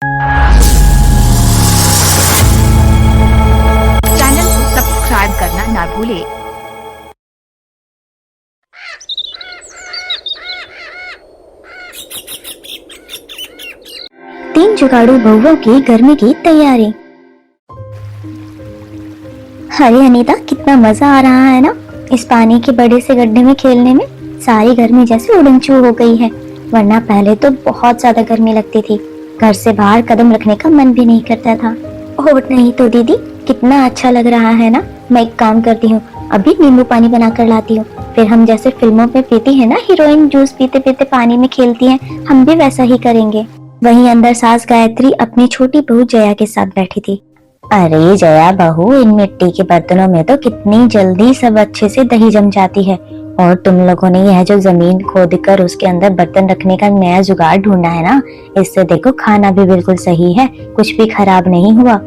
Channel को subscribe करना ना भूलें। तीन जुगाड़ू बहुओं की गर्मी की तैयारी। अरे अनीता, कितना मजा आ रहा है ना इस पानी के बड़े से गड्ढे में खेलने में। सारी गर्मी जैसे उड़नचू हो गई है, वरना पहले तो बहुत ज्यादा गर्मी लगती थी। घर से बाहर कदम रखने का मन भी नहीं करता था। और नहीं तो दीदी, कितना अच्छा लग रहा है ना। मैं एक काम करती हूँ, अभी नींबू पानी बना कर लाती हूँ। फिर हम जैसे फिल्मों में पीती है ना हीरोइन, जूस पीते पीते पानी में खेलती है, हम भी वैसा ही करेंगे। वहीं अंदर सास गायत्री अपनी छोटी बहू जया के साथ बैठी थी। अरे जया बहू, इन मिट्टी के बर्तनों में तो कितनी जल्दी सब अच्छे से दही जम जाती है। और तुम लोगों ने यह जो जमीन खोद कर उसके अंदर बर्तन रखने का नया जुगाड़ ढूंढा है ना, इससे देखो खाना भी बिल्कुल सही है, कुछ भी खराब नहीं हुआ।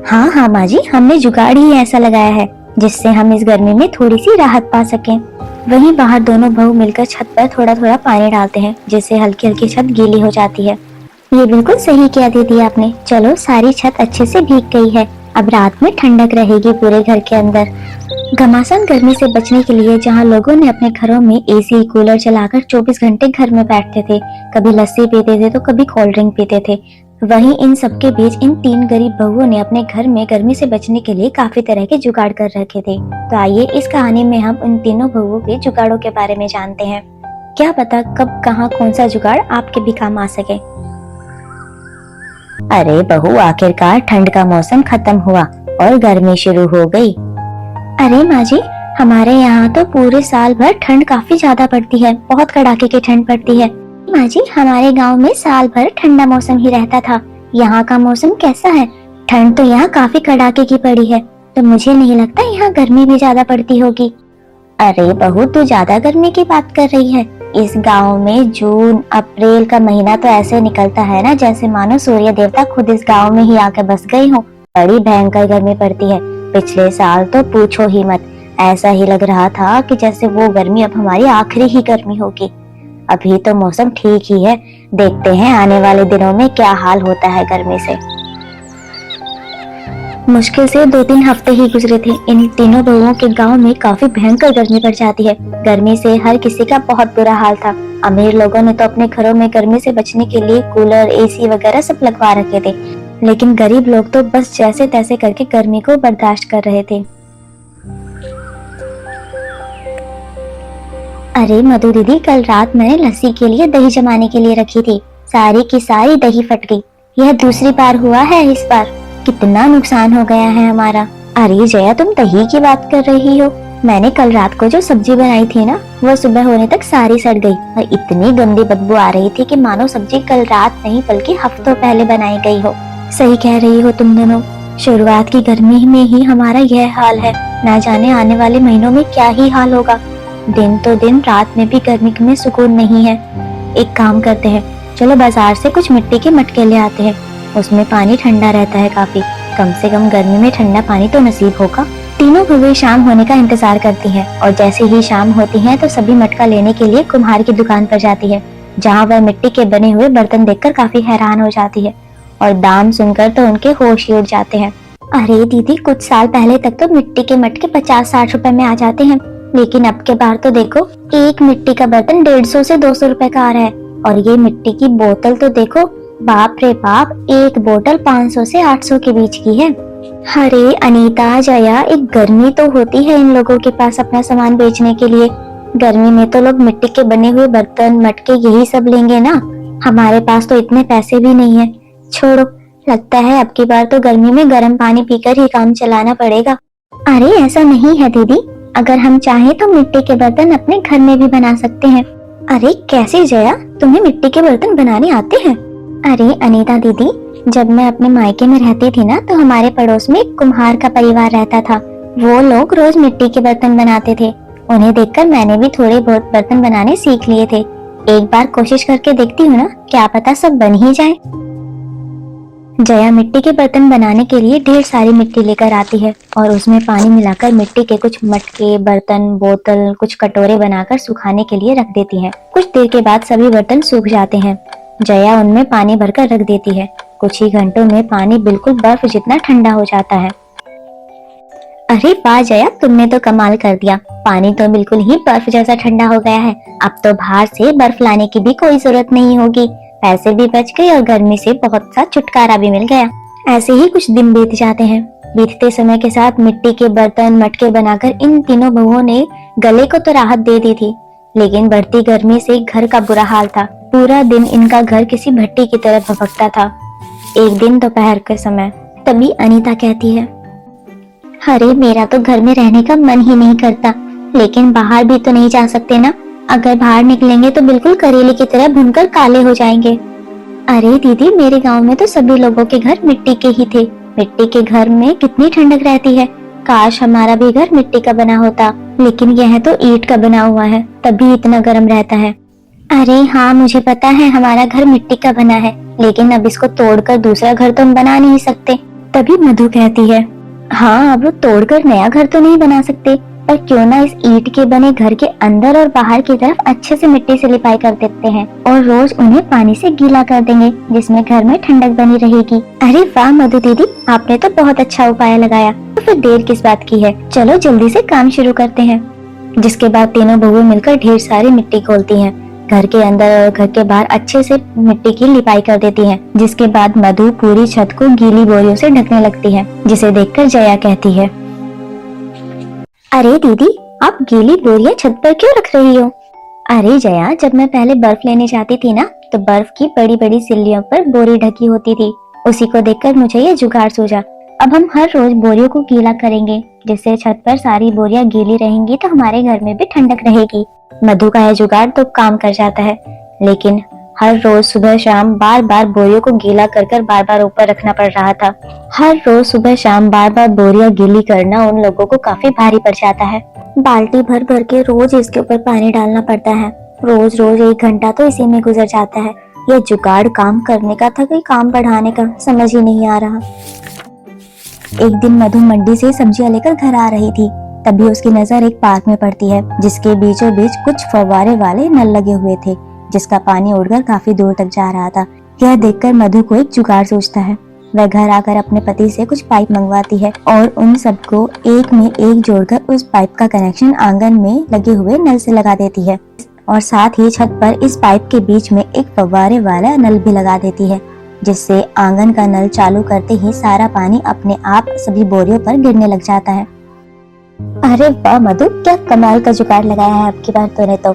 हाँ हाँ माँ जी, हमने जुगाड़ ही ऐसा लगाया है जिससे हम इस गर्मी में थोड़ी सी राहत पा सकें। वहीं बाहर दोनों बहू मिलकर छत पर थोड़ा थोड़ा पानी डालते हैं, जिससे हल्की हल्की छत गीली हो जाती है। ये बिल्कुल सही किया दीदी आपने। चलो, सारी छत अच्छे से भीग गई है, अब रात में ठंडक रहेगी पूरे घर के अंदर। घमासान गर्मी से बचने के लिए जहाँ लोगों ने अपने घरों में एसी कूलर चलाकर 24 घंटे घर में बैठते थे, कभी लस्सी पीते थे तो कभी कोल्ड ड्रिंक पीते थे, वहीं इन सबके बीच इन तीन गरीब बहुओं ने अपने घर में गर्मी से बचने के लिए काफी तरह के जुगाड़ कर रखे थे। तो आइए इस कहानी में हम उन तीनों बहुओं के जुगाड़ों के बारे में जानते हैं। क्या पता कब कहाँ कौन सा जुगाड़ आपके भी काम आ सके। अरे बहू, आखिरकार ठंड का मौसम खत्म हुआ और गर्मी शुरू हो गई। अरे माँ जी, हमारे यहाँ तो पूरे साल भर ठंड काफी ज्यादा पड़ती है, बहुत कड़ाके की ठंड पड़ती है। माँ जी, हमारे गांव में साल भर ठंडा मौसम ही रहता था। यहाँ का मौसम कैसा है? ठंड तो यहाँ काफी कड़ाके की पड़ी है, तो मुझे नहीं लगता यहाँ गर्मी भी ज्यादा पड़ती होगी। अरे बहू, तू ज्यादा गर्मी की बात कर रही है। इस गांव में जून अप्रैल का महीना तो ऐसे निकलता है ना जैसे मानो सूर्य देवता खुद इस गांव में ही आकर बस गए हो। बड़ी भयंकर गर्मी पड़ती है। पिछले साल तो पूछो ही मत, ऐसा ही लग रहा था कि जैसे वो गर्मी अब हमारी आखिरी ही गर्मी होगी। अभी तो मौसम ठीक ही है, देखते हैं आने वाले दिनों में क्या हाल होता है गर्मी से। मुश्किल से 2-3 हफ्ते ही गुजरे थे, इन तीनों बहुओं के गांव में काफी भयंकर गर्मी पड़ जाती है। गर्मी से हर किसी का बहुत बुरा हाल था। अमीर लोगों ने तो अपने घरों में गर्मी से बचने के लिए कूलर, एसी वगैरह सब लगवा रखे थे, लेकिन गरीब लोग तो बस जैसे तैसे करके गर्मी को बर्दाश्त कर रहे थे। अरे मधु दीदी, कल रात मैंने लस्सी के लिए दही जमाने के लिए रखी थी, सारी की सारी दही फट गई। यह दूसरी बार हुआ है इस बार। कितना नुकसान हो गया है हमारा। अरे जया, तुम दही की बात कर रही हो? मैंने कल रात को जो सब्जी बनाई थी ना, वो सुबह होने तक सारी सड़ गई और इतनी गंदी बदबू आ रही थी कि मानो सब्जी कल रात नहीं बल्कि हफ्तों पहले बनाई गई हो। सही कह रही हो तुम दोनों, शुरुआत की गर्मी में ही हमारा यह हाल है, ना जाने आने वाले महीनों में क्या ही हाल होगा। दिन तो दिन, रात में भी गर्मी में सुकून नहीं है। एक काम करते हैं, चलो बाजार से कुछ मिट्टी के मटके ले आते हैं, उसमें पानी ठंडा रहता है काफी, कम से कम गर्मी में ठंडा पानी तो नसीब होगा। तीनों बहुएं शाम होने का इंतजार करती हैं और जैसे ही शाम होती है तो सभी मटका लेने के लिए कुम्हार की दुकान पर जाती है, जहाँ वह मिट्टी के बने हुए बर्तन देखकर काफी हैरान हो जाती है और दाम सुनकर तो उनके होश ही उड़ जाते हैं। अरे दीदी, कुछ साल पहले तक तो मिट्टी के मटके 50-60 रुपए में आ जाते हैं, लेकिन अब के बार तो देखो, एक मिट्टी का बर्तन 150 से 200 रुपए का आ रहा है। और ये मिट्टी की बोतल तो देखो, बाप रे बाप, एक बोतल 500 से 800 के बीच की है। अरे अनीता, जया, एक गर्मी तो होती है इन लोगों के पास अपना सामान बेचने के लिए। गर्मी में तो लोग मिट्टी के बने हुए बर्तन, मटके यही सब लेंगे ना। हमारे पास तो इतने पैसे भी नहीं है। छोड़ो, लगता है अब की बार तो गर्मी में गर्म पानी पीकर ही काम चलाना पड़ेगा। अरे ऐसा नहीं है दीदी, अगर हम चाहें तो मिट्टी के बर्तन अपने घर में भी बना सकते हैं। अरे कैसे जया, तुम्हें मिट्टी के बर्तन बनाने आते हैं? अरे अनीता दीदी, जब मैं अपने मायके में रहती थी ना, तो हमारे पड़ोस में एक कुम्हार का परिवार रहता था। वो लोग रोज मिट्टी के बर्तन बनाते थे। उन्हें देखकर मैंने भी थोड़े बहुत बर्तन बनाने सीख लिए थे। एक बार कोशिश करके देखती हूँ ना, क्या पता सब बन ही जाए। जया मिट्टी के बर्तन बनाने के लिए ढेर सारी मिट्टी लेकर आती है और उसमें पानी मिलाकर मिट्टी के कुछ मटके, बर्तन, बोतल, कुछ कटोरे बनाकर सुखाने के लिए रख देती है। कुछ देर के बाद सभी बर्तन सूख जाते हैं। जया उनमें पानी भरकर रख देती है कुछ ही घंटों में पानी बिल्कुल बर्फ जितना ठंडा हो जाता है। अरे वाह जया, तुमने तो कमाल कर दिया। पानी तो बिल्कुल ही बर्फ जैसा ठंडा हो गया है। अब तो बाहर से बर्फ लाने की भी कोई जरूरत नहीं होगी। पैसे भी बच गए और गर्मी से बहुत सा छुटकारा भी मिल गया। ऐसे ही कुछ दिन बीत जाते हैं। बीतते समय के साथ मिट्टी के बर्तन मटके बनाकर इन तीनों बहुओं ने गले को तो राहत दे दी थी, लेकिन बढ़ती गर्मी से घर का बुरा हाल था। पूरा दिन इनका घर किसी भट्टी की तरह भभकता था। एक दिन दोपहर के समय तभी अनीता कहती है, अरे मेरा तो घर में रहने का मन ही नहीं करता, लेकिन बाहर भी तो नहीं जा सकते ना। अगर बाहर निकलेंगे तो बिल्कुल करेले की तरह भुनकर काले हो जाएंगे। अरे दीदी, मेरे गांव में तो सभी लोगों के घर मिट्टी के ही थे। मिट्टी के घर में कितनी ठंडक रहती है। काश हमारा भी घर मिट्टी का बना होता, लेकिन यह तो ईंट का बना हुआ है, तभी इतना गर्म रहता है। अरे हाँ, मुझे पता है हमारा घर मिट्टी का बना है, लेकिन अब इसको तोड़कर दूसरा घर तो हम बना नहीं सकते। तभी मधु कहती है, हाँ अब तोड़कर नया घर तो नहीं बना सकते, पर क्यों ना इस ईंट के बने घर के अंदर और बाहर की तरफ अच्छे से मिट्टी से लिपाई कर देते हैं और रोज उन्हें पानी से गीला कर देंगे, जिसमें घर में ठंडक बनी रहेगी। अरे वाह मधु दीदी, आपने तो बहुत अच्छा उपाय लगाया। तो फिर देर किस बात की है, चलो जल्दी से काम शुरू करते हैं। जिसके बाद तीनों बहुएं मिलकर ढेर सारी मिट्टी खोलती हैं। घर के अंदर और घर के बाहर अच्छे से मिट्टी की लिपाई कर देती हैं। जिसके बाद मधु पूरी छत को गीली बोरियों से ढकने लगती है, जिसे देखकर जया कहती है, अरे दीदी, आप गीली बोरियां छत पर क्यों रख रही हो? अरे जया, जब मैं पहले बर्फ लेने जाती थी ना, तो बर्फ की बड़ी बड़ी सिल्लियों पर बोरी ढकी होती थी। उसी को देखकर मुझे ये जुगाड़ सूझा। अब हम हर रोज बोरियों को गीला करेंगे, जिससे छत पर सारी बोरियां गीली रहेंगी तो हमारे घर में भी ठंडक रहेगी। मधु का यह जुगाड़ तो काम कर जाता है, लेकिन हर रोज सुबह शाम बार बार बोरियों को गीला कर बार बार ऊपर रखना पड़ रहा था। हर रोज सुबह शाम बार बार बोरियां गीली करना उन लोगों को काफी भारी पड़ जाता है। बाल्टी भर भर के रोज इसके ऊपर पानी डालना पड़ता है। रोज रोज 1 घंटा तो इसी में गुजर जाता है। यह जुगाड़ काम करने का था कि काम बढ़ाने का, समझ ही नहीं आ रहा। एक दिन मधु मंडी से सब्जियां लेकर घर आ रही थी। तभी उसकी नजर एक पार्क में पड़ती है, जिसके बीचों बीच कुछ फव्वारे वाले नल लगे हुए थे, जिसका पानी उड़कर काफी दूर तक जा रहा था। यह देखकर मधु को एक जुगाड़ सूझता है। वह घर आकर अपने पति से कुछ पाइप मंगवाती है और उन सबको एक में एक जोड़कर उस पाइप का कनेक्शन आंगन में लगे हुए नल से लगा देती है और साथ ही छत पर इस पाइप के बीच में एक फव्वारे वाला नल भी लगा देती है, जिससे आंगन का नल चालू करते ही सारा पानी अपने आप सभी बोरियों पर गिरने लग जाता है। अरे वाह मधु, क्या कमाल का जुगाड़ लगाया है अब की बार तूने तो।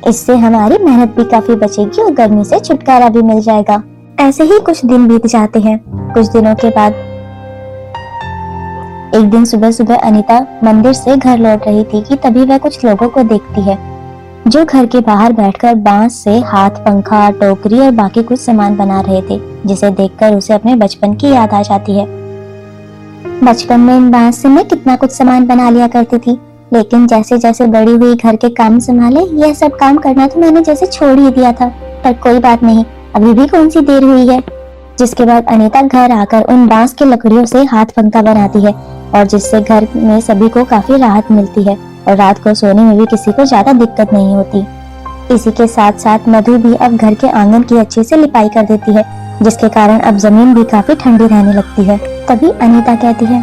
इससे हमारी मेहनत भी काफी बचेगी और गर्मी से छुटकारा भी मिल जाएगा। ऐसे ही कुछ दिन बीत जाते हैं। कुछ दिनों के बाद एक दिन सुबह सुबह अनीता मंदिर से घर लौट रही थी कि तभी वह कुछ लोगों को देखती है, जो घर के बाहर बैठकर बांस से हाथ पंखा, टोकरी और बाकी कुछ सामान बना रहे थे, जिसे देखकर उसे अपने बचपन की याद आ जाती है। बचपन में इन बांस से मैं कितना कुछ सामान बना लिया करती थी, लेकिन जैसे जैसे बड़ी हुई, घर के काम संभाले, यह सब काम करना तो मैंने जैसे छोड़ ही दिया था। पर कोई बात नहीं, अभी भी कौन सी देर हुई है। जिसके बाद अनीता घर आकर उन बांस की लकड़ियों से हाथ पंखा बनाती है और जिससे घर में सभी को काफी राहत मिलती है और रात को सोने में भी किसी को ज्यादा दिक्कत नहीं होती। इसी के साथ साथ मधु भी अब घर के आंगन की अच्छे से लिपाई कर देती है, जिसके कारण अब जमीन भी काफी ठंडी रहने लगती है। तभी अनीता कहती है,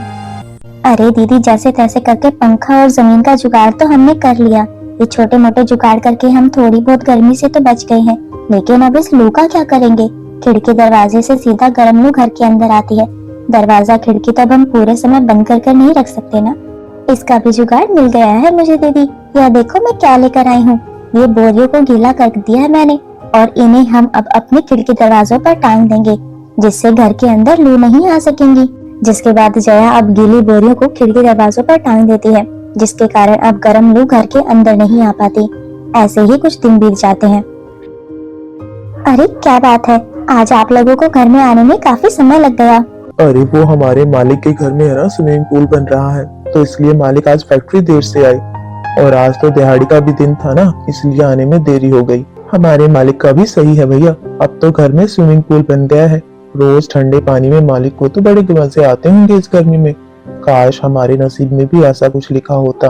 अरे दीदी, जैसे तैसे करके पंखा और जमीन का जुगाड़ तो हमने कर लिया। ये छोटे मोटे जुगाड़ करके हम थोड़ी बहुत गर्मी से तो बच गए हैं, लेकिन अब इस लू का क्या करेंगे। खिड़की दरवाजे से सीधा गर्म लू घर के अंदर आती है। दरवाजा खिड़की तो अब हम पूरे समय बंद कर नहीं रख सकते ना। इसका भी जुगाड़ मिल गया है मुझे दीदी। यह देखो मैं क्या लेकर आई हूँ। ये बोरियों को गीला कर दिया है मैंने और इन्हें हम अब अपने खिड़की दरवाजों पर टांग देंगे, जिससे घर के अंदर लू नहीं आ सकेंगी। जिसके बाद जया अब गीली बोरियों को खिड़की दरवाजों पर टांग देती है, जिसके कारण अब गर्म लू घर के अंदर नहीं आ पाती। ऐसे ही कुछ दिन बीत जाते हैं। अरे क्या बात है, आज आप लोगों को घर में आने में काफी समय लग गया। अरे वो हमारे मालिक के घर में है ना, स्विमिंग पूल बन रहा है, तो इसलिए मालिक आज फैक्ट्री देर से आए और आज तो दिहाड़ी का भी दिन था ना, इसलिए आने में देरी हो गई। हमारे मालिक का भी सही है भैया, अब तो घर में स्विमिंग पूल बन गया है। रोज ठंडे पानी में मालिक को तो बड़े मजे आते होंगे इस गर्मी में। काश हमारे नसीब में भी ऐसा कुछ लिखा होता।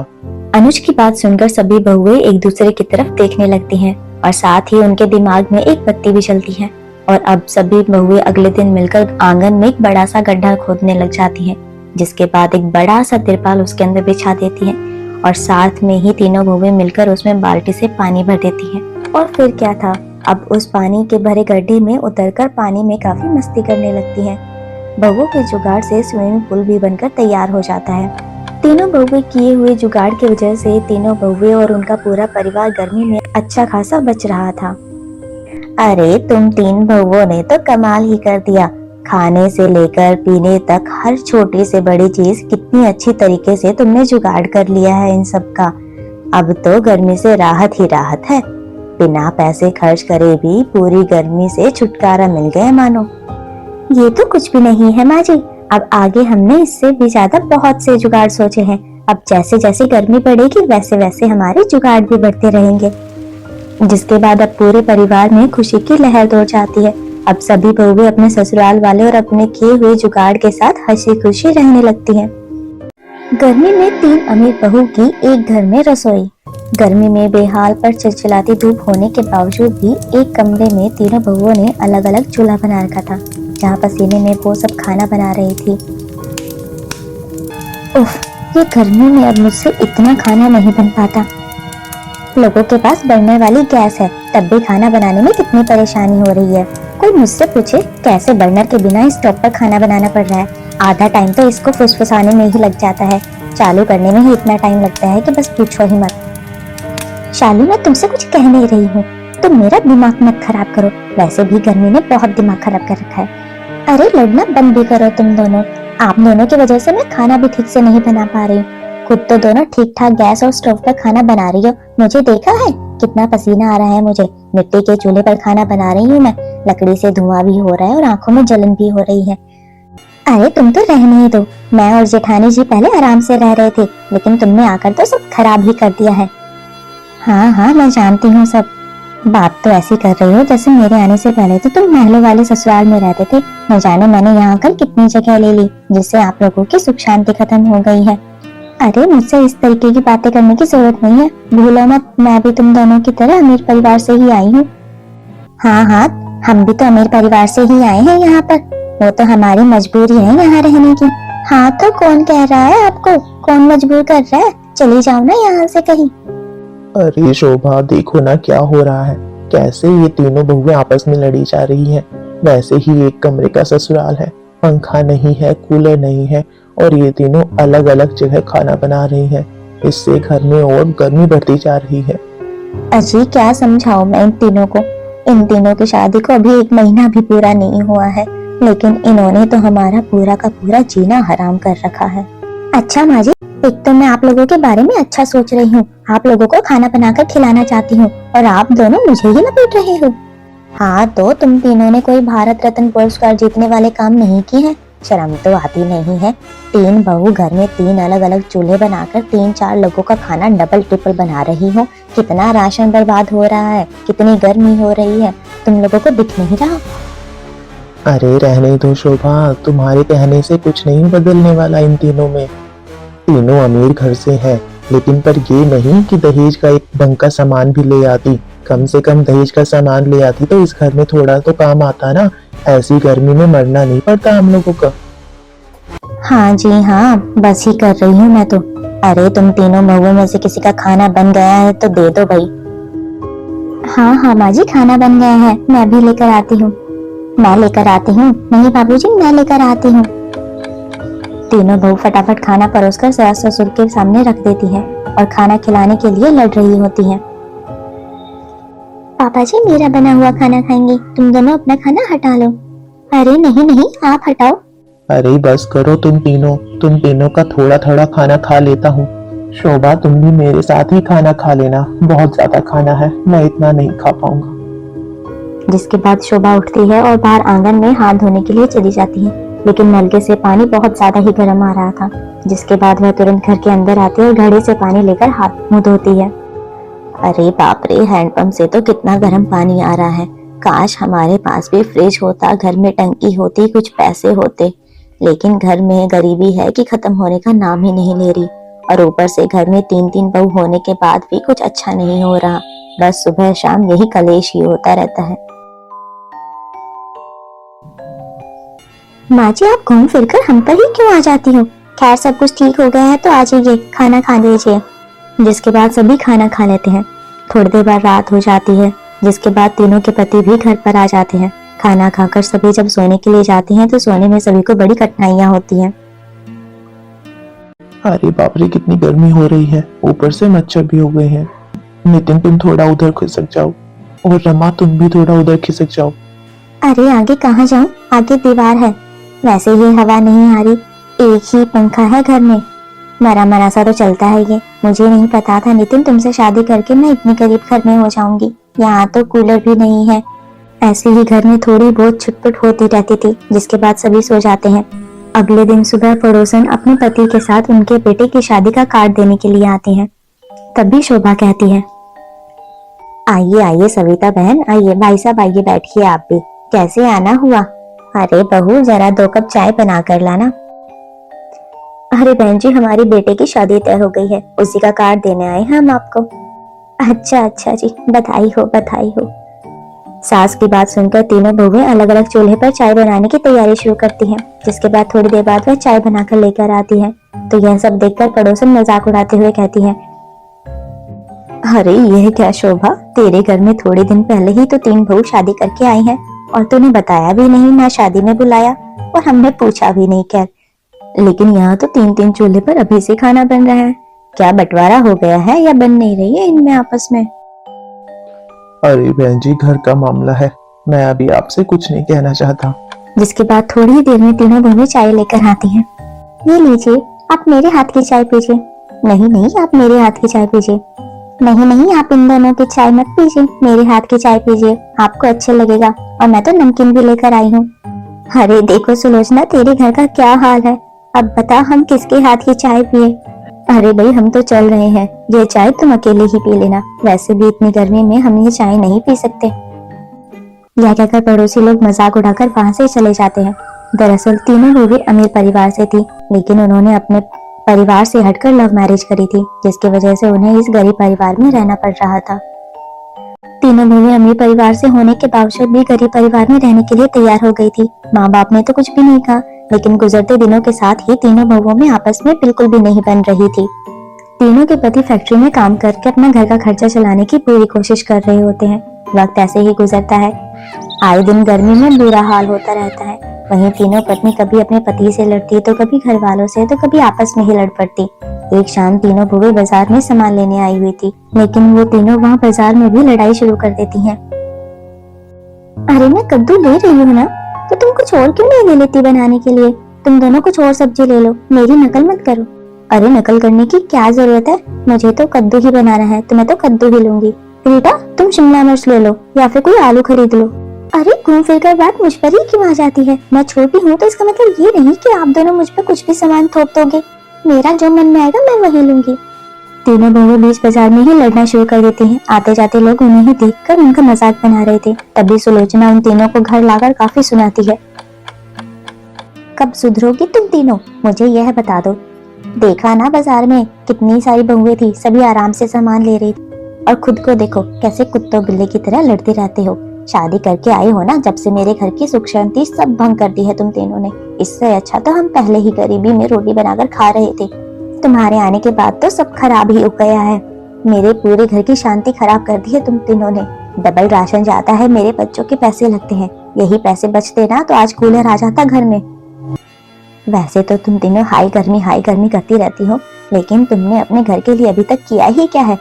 अनुज की बात सुनकर सभी बहुएं एक दूसरे की तरफ देखने लगती हैं और साथ ही उनके दिमाग में एक बत्ती भी जलती है। और अब सभी बहुएं अगले दिन मिलकर आंगन में एक बड़ा सा गड्ढा खोदने लग जाती हैं, जिसके बाद एक बड़ा सा तिरपाल उसके अंदर बिछा देती हैं और साथ में ही तीनों बहुएं मिलकर उसमें बाल्टी से पानी भर देती हैं। और फिर क्या था, अब उस पानी के भरे गड्ढे में उतरकर पानी में काफी मस्ती करने लगती हैं। बहुओं के जुगाड़ से स्विमिंग पूल भी बनकर तैयार हो जाता है। तीनों बहुएं किए हुए जुगाड़ की वजह से तीनों बहुएं और उनका पूरा परिवार गर्मी में अच्छा खासा बच रहा था। अरे तुम तीन बहुओं ने तो कमाल ही कर दिया। खाने से लेकर पीने तक हर छोटी से बड़ी चीज कितनी अच्छी तरीके से तुमने जुगाड़ कर लिया है इन सब का। अब तो गर्मी से राहत ही राहत है। बिना पैसे खर्च करे भी पूरी गर्मी से छुटकारा मिल गया मानो। ये तो कुछ भी नहीं है माँ जी, अब आगे हमने इससे भी ज्यादा बहुत से जुगाड़ सोचे हैं। अब जैसे जैसे गर्मी बढ़ेगी वैसे वैसे हमारे जुगाड़ भी बढ़ते रहेंगे। जिसके बाद अब पूरे परिवार में खुशी की लहर दौड़ जाती है। अब सभी बहुएं अपने ससुराल वाले और अपने किए हुए जुगाड़ के साथ हंसी खुशी रहने लगती हैं। गर्मी में तीन अमीर बहू की एक घर में रसोई। गर्मी में बेहाल पर चिलचिलाती धूप होने के बावजूद भी एक कमरे में तीनों बहुओं ने अलग अलग चूल्हा बना रखा था, जहाँ पसीने में वो सब खाना बना रही थी। उफ, ये गर्मी में अब मुझसे इतना खाना नहीं बन पाता। लोगों के पास बर्नर वाली गैस है, तब भी खाना बनाने में कितनी परेशानी हो रही है। कोई मुझसे पूछे कैसे बर्नर के बिना स्टोव पर खाना बनाना पड़ रहा है। आधा टाइम तो इसको फुसफुसाने में ही लग जाता है, चालू करने में ही इतना टाइम लगता है कि बस पूछो ही मत। शालू, मैं तुमसे कुछ कह नहीं रही हूँ, तुम मेरा दिमाग मत खराब करो। वैसे भी गर्मी ने बहुत दिमाग खराब कर रखा है। अरे लड़ना बंद भी करो तुम दोनों। आप दोनों की वजह से मैं खाना भी ठीक से नहीं बना पा रही हूँ। खुद तो दोनों ठीक ठाक गैस और स्टोव पर खाना बना रही हो, मुझे देखा है कितना पसीना आ रहा है मुझे। मिट्टी के चूल्हे पर खाना बना रही हूँ मैं, लकड़ी से धुआं भी हो रहा है और आंखों में जलन भी हो रही है। अरे तुम तो रहने ही दो, मैं और जेठानी जी पहले आराम से रह रहे थे, लेकिन तुमने आकर तो सब खराब ही कर दिया है। हाँ हाँ मैं जानती हूँ सब। बात तो ऐसी कर रही हो जैसे मेरे आने से पहले तो तुम महलों वाले ससुराल में रहते थे। न जाने मैंने यहाँ आकर कितनी जगह ले ली, जिससे आप लोगों की सुख शांति खत्म हो गई है। अरे मुझसे इस तरीके की बातें करने की जरूरत नहीं है। भूलो मत, मैं भी तुम दोनों की तरह अमीर परिवार से ही आई हूँ। हाँ हाँ, हम भी तो अमीर परिवार से ही आए हैं यहाँ पर, वो तो हमारी मजबूरी है यहाँ रहने की। हाँ तो कौन कह रहा है आपको, कौन मजबूर कर रहा है? चली जाओ ना यहाँ से कहीं। अरे शोभा, देखो ना क्या हो रहा है, कैसे ये तीनों बहुएं आपस में लड़ी जा रही हैं। वैसे ही एक कमरे का ससुराल है, पंखा नहीं है, कूलर नहीं है, और ये तीनों अलग अलग जगह खाना बना रही हैं। इससे घर में और गर्मी बढ़ती जा रही है। अजी क्या समझाऊं मैं इन तीनों को। इन तीनों की शादी को अभी 1 महीना भी पूरा नहीं हुआ है, लेकिन इन्होंने तो हमारा पूरा का पूरा जीना हराम कर रखा है। अच्छा माँ जी, एक तो मैं आप लोगों के बारे में अच्छा सोच रही हूँ, आप लोगों को खाना बनाकर खिलाना चाहती हूँ, और आप दोनों मुझे ही लपेट रहे हो। हाँ तो तुम तीनों ने कोई भारत रत्न पुरस्कार जीतने वाले काम नहीं किए हैं? शर्म तो आती नहीं है। 3 बहू घर में 3 अलग अलग चूल्हे बनाकर 3-4 लोगों का खाना डबल ट्रिपल बना रही हो। कितना राशन बर्बाद हो रहा है, कितनी गर्मी हो रही है, तुम लोगों को दिख नहीं रहा? अरे रहने दो शोभा, तुम्हारे कहने से कुछ नहीं बदलने वाला इन तीनों में। तीनों अमीर घर से हैं, लेकिन पर ये नहीं कि दहेज का एक ढंग का सामान भी ले आती। कम से कम दहेज का सामान ले आती तो इस घर में थोड़ा तो काम आता ना। ऐसी गर्मी में मरना नहीं पड़ता हम लोगों का। हाँ जी हाँ, बस ही कर रही हूँ मैं तो। अरे तुम तीनों बहुओं में से किसी का खाना बन गया है तो दे दो भाई। हाँ हाँ माँ जी, खाना बन गया है, मैं भी लेकर आती हूँ। मैं लेकर आती हूँ। नहीं बाबूजी, मैं लेकर आती हूँ। तीनों बहू फटाफट खाना परोसकर सास ससुर के सामने रख देती है और खाना खिलाने के लिए लड़ रही होती है। पापा जी मेरा बना हुआ खाना खाएंगे, तुम दोनों अपना खाना हटा लो। अरे नहीं नहीं, आप हटाओ। अरे बस करो तुम तीनों का थोड़ा थोड़ा खाना खा लेता हूँ। शोभा तुम भी मेरे साथ ही खाना खा लेना, बहुत ज्यादा खाना है, मैं इतना नहीं खा पाऊंगा। जिसके बाद शोभा उठती है और बाहर आंगन में हाथ धोने के लिए चली जाती है, लेकिन नलके से पानी बहुत ज्यादा ही गर्म आ रहा था। जिसके बाद वह तुरंत घर के अंदर आती है और घड़े से पानी लेकर हाथ मुंह धोती है। अरे बाप रे, हैंडपंप से तो कितना गर्म पानी आ रहा है। काश हमारे पास भी फ्रिज होता, घर में टंकी होती, कुछ पैसे होते। लेकिन घर में गरीबी है कि खत्म होने का नाम ही नहीं ले रही, और ऊपर से घर में 3-3 बहू होने के बाद भी कुछ अच्छा नहीं हो रहा। बस सुबह शाम यही कलेश ही होता रहता है। माँ जी, आप घूम फिर कर हम पर ही क्यों आ जाती हो? खैर सब कुछ ठीक हो गया है तो आ जाइए, खाना खा लीजिए। जिसके बाद सभी खाना खा लेते हैं। थोड़ी देर बाद रात हो जाती है, जिसके बाद तीनों के पति भी घर पर आ जाते हैं। खाना खाकर सभी जब सोने के लिए जाते हैं तो सोने में सभी को बड़ी कठिनाइयां होती हैं। अरे बाप रे, कितनी गर्मी हो रही है, ऊपर से मच्छर भी हो गए हैं। नितिन तुम थोड़ा उधर खिसक जाओ, और रमा तुम भी थोड़ा उधर खिसक जाओ। अरे आगे कहाँ जाऊं, आगे दीवार है, वैसे ये हवा नहीं आ रही, एक ही पंखा है घर में, मरा मरा सा तो चलता है ये। मुझे नहीं पता था नितिन, तुमसे शादी करके मैं इतनी करीब घर में हो जाऊंगी। यहाँ तो कूलर भी नहीं है। ऐसे ही घर में थोड़ी बहुत छुटपुट होती रहती थी, जिसके बाद सभी सो जाते हैं। अगले दिन सुबह पड़ोसन अपने पति के साथ उनके बेटे की शादी का कार्ड देने के लिए आती हैं। तभी शोभा कहती है, आइए आइए सविता बहन, आइए, भाई साहब आइए, बैठिए आप भी। कैसे आना हुआ? अरे बहू, जरा 2 कप चाय बना कर लाना। अरे बहन जी, हमारी बेटे की शादी तय हो गई है, उसी का कार्ड देने आए हैं हम आपको। अच्छा अच्छा जी, बधाई हो बधाई हो। सास की बात सुनकर तीनों बहुएं अलग अलग चूल्हे पर चाय बनाने की तैयारी शुरू करती हैं। जिसके बाद थोड़ी देर बाद वह चाय बनाकर लेकर आती है। तो यह सब देखकर पड़ोसन मजाक उड़ाते हुए कहती है, अरे यह क्या शोभा, तेरे घर में थोड़े दिन पहले ही तो 3 बहू शादी करके आई हैं और तूने बताया भी नहीं, ना शादी में बुलाया और हमने पूछा भी नहीं। खैर, लेकिन यहाँ तो 3-3 चूल्हे पर अभी से खाना बन रहा है। क्या बंटवारा हो गया है या बन नहीं रही है इनमें आपस में? अरे बहन जी, घर का मामला है, मैं अभी आपसे कुछ नहीं कहना चाहता। जिसके बाद थोड़ी ही देर में तीनों बहुएं चाय लेकर आती हैं। ये लीजिए, आप मेरे हाथ की चाय पीजिए। नहीं नहीं, आप मेरे हाथ की चाय पीजिए। नहीं नहीं, आप इन दोनों की चाय मत पीजिए, मेरे हाथ की चाय पीजिए, आपको अच्छा लगेगा, और मैं तो नमकीन भी लेकर आई हूँ। अरे देखो सुलोचना, तेरे घर का क्या हाल है, अब बता हम किसके हाथ की चाय पिए? अरे भाई, हम तो चल रहे हैं, ये चाय तुम अकेले ही पी लेना, वैसे भी इतनी गर्मी में हम ये चाय नहीं पी सकते। यह कहकर पड़ोसी लोग मजाक उड़ाकर वहां से चले जाते हैं। दरअसल तीनों बहुएं अमीर परिवार से थी, लेकिन उन्होंने अपने परिवार से हटकर लव मैरिज करी थी, जिसकी वजह से उन्हें इस गरीब परिवार में रहना पड़ रहा था। तीनों बहुएं अमीर परिवार से होने के बावजूद भी गरीब परिवार में रहने के लिए तैयार हो गई थी। माँ बाप ने तो कुछ भी नहीं कहा, लेकिन गुजरते दिनों के साथ ही तीनों बहुओं में आपस में बिल्कुल भी नहीं बन रही थी। तीनों के पति फैक्ट्री में काम करके अपना घर का खर्चा चलाने की पूरी कोशिश कर रहे होते हैं। वक्त ऐसे ही गुजरता है। आए दिन गर्मी में बुरा हाल होता रहता है। वहीं तीनों पत्नी कभी अपने पति से लड़ती तो कभी घर वालों से, तो कभी आपस में ही लड़ पड़ती। एक शाम तीनों बहुएं बाजार में सामान लेने आई हुई थी, लेकिन वो तीनों वहाँ बाजार में भी लड़ाई शुरू कर देती हैं। अरे मैं कद्दू ले रही हूँ ना, तो तुम कुछ और क्यों नहीं ले लेती बनाने के लिए? तुम दोनों कुछ और सब्जी ले लो, मेरी नकल मत करो। अरे नकल करने की क्या जरूरत है, मुझे तो कद्दू ही बनाना है, तो मैं तो कद्दू ही लूंगी। रीटा, तुम शिमला मिर्च ले लो या फिर कोई आलू खरीद लो। अरे घूम फिर कर बात मुझ पर ही क्यों आ जाती है? मैं छोटी हूँ तो इसका मतलब ये नहीं कि आप दोनों मुझ पर कुछ भी सामान थोप दोगे। मेरा जो मन में आएगा मैं वही लूंगी। तीनों बहुएं बीच बाजार में ही लड़ना शुरू कर देती हैं। आते जाते लोग उन्हें ही देखकर उनका मजाक बना रहे थे। तभी सुलोचना उन तीनों को घर लाकर काफी सुनाती है। कब सुधरोगी तुम तीनों, मुझे यह बता दो। देखा ना बाजार में कितनी सारी बहुएं थी, सभी आराम से सामान ले रही थी, और खुद को देखो कैसे कुत्तों बिल्ली की तरह लड़ते रहते हो। शादी करके आए हो ना, जब से मेरे घर की सुख शांति सब भंग कर दी है तुम तीनों ने। इससे अच्छा तो हम पहले ही गरीबी में रोटी बनाकर खा रहे थे। तुम्हारे आने के बाद तो सब खराब ही हो गया है। मेरे पूरे घर की शांति खराब कर दी है तुम तीनों ने। डबल राशन जाता है, मेरे बच्चों के पैसे लगते हैं, यही पैसे बचते ना तो आज कूलर आ जाता घर में। वैसे तो तुम तीनों हाई गर्मी करती रहती हो, लेकिन तुमने अपने घर के लिए अभी तक किया ही क्या है?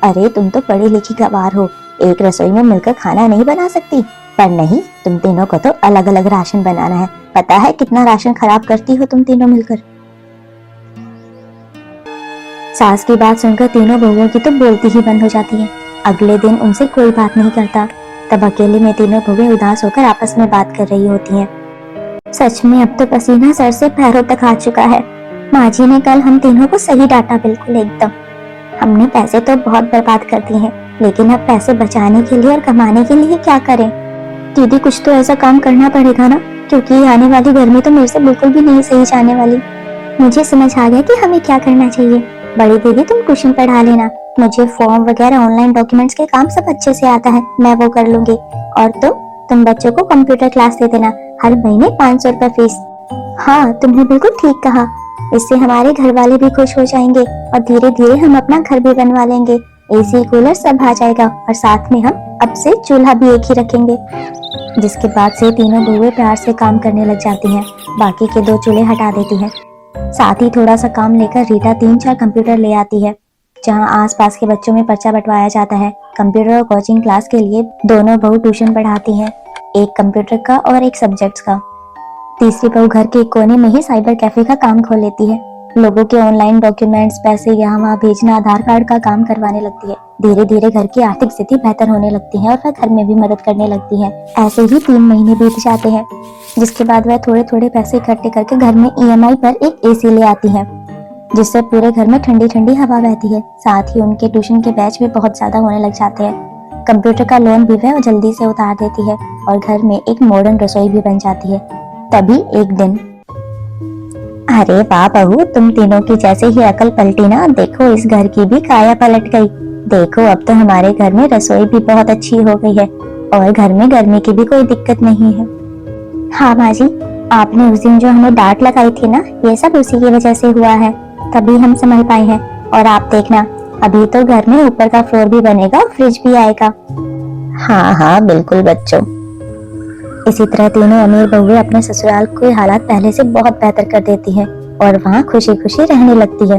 अरे तुम तो पढ़ी लिखी गवार हो, एक रसोई में मिलकर खाना नहीं बना सकती। पर नहीं, तुम तीनों को तो अलग अलग राशन बनाना है। पता है कितना राशन खराब करती हो तुम तीनों मिलकर। सास की बात सुनकर तीनों बहुओं की तो बोलती ही बंद हो जाती है। अगले दिन उनसे कोई बात नहीं करता। तब अकेले में तीनों बहुएं उदास होकर आपस में बात कर रही होती हैं। सच में अब तो पसीना सर से पैरों तक आ चुका है। माँ जी ने कल हम तीनों को सही डांटा, बिल्कुल एकदम। हमने पैसे तो बहुत बर्बाद कर दिए हैं, लेकिन अब पैसे बचाने के लिए और कमाने के लिए क्या करें? दीदी कुछ तो ऐसा काम करना पड़ेगा ना, क्योंकि आने वाली गर्मी तो मेरे से बिल्कुल भी नहीं सही जाने वाली। मुझे समझ आ गया कि हमें क्या करना चाहिए। बड़ी दीदी तुम ट्यूशन पढ़ा लेना, मुझे फॉर्म वगैरह ऑनलाइन डॉक्यूमेंट्स के काम सब अच्छे से आता है, मैं वो कर लूंगी। और तुम बच्चों को कंप्यूटर क्लास दे देना, हर महीने 500 रुपए फीस। हाँ, तुमने बिल्कुल ठीक कहा। इससे हमारे घर वाले भी खुश हो जाएंगे और धीरे धीरे हम अपना घर भी बनवा लेंगे। एसी कूलर सब आ जाएगा और साथ में हम अब से चूल्हा भी एक ही रखेंगे। जिसके बाद से तीनों बहुएं प्यार से काम करने लग जाती हैं। बाकी के 2 चूल्हे हटा देती हैं। साथ ही थोड़ा सा काम लेकर रीटा 3-4 कंप्यूटर ले आती है, जहां आसपास के बच्चों में पर्चा बंटवाया जाता है। कंप्यूटर और कोचिंग क्लास के लिए दोनों बहू ट्यूशन पढ़ाती हैं, एक कंप्यूटर का और एक सब्जेक्ट्स का। तीसरी बहू घर के एक कोने में ही साइबर कैफे का काम खोल लेती है। लोगों के ऑनलाइन डॉक्यूमेंट्स, पैसे यहाँ वहाँ भेजना, आधार कार्ड का काम करवाने लगती है। धीरे धीरे घर की आर्थिक स्थिति बेहतर होने लगती है और वह घर में भी मदद करने लगती है। ऐसे ही 3 महीने बीत जाते हैं, जिसके बाद वह थोड़े थोड़े पैसे इकट्ठे करके घर में ईएमआई पर एक एसी ले आती है, जिससे पूरे घर में ठंडी ठंडी हवा बहती है। साथ ही उनके ट्यूशन के बैच भी बहुत ज्यादा होने लग जाते हैं। कंप्यूटर का लोन भी वह जल्दी से उतार देती है और घर में एक मॉडर्न रसोई भी बन जाती है। तभी एक दिन, अरे वाह बहू, तुम तीनों की जैसे ही अकल पलटी ना, देखो इस घर की भी काया पलट गई। देखो अब तो हमारे घर में रसोई भी बहुत अच्छी हो गई है और घर में गर्मी की भी कोई दिक्कत नहीं है। हाँ माँ जी, आपने उस दिन जो हमें डांट लगाई थी ना, ये सब उसी की वजह से हुआ है, तभी हम संभल पाए हैं। और आप देखना, अभी तो घर में ऊपर का फ्लोर भी बनेगा, फ्रिज भी आएगा। हाँ हाँ बिल्कुल बच्चों। इसी तरह तीनों अमीर बहुएं अपने ससुराल के हालात पहले से बहुत बेहतर कर देती हैं और वहाँ खुशी खुशी रहने लगती है।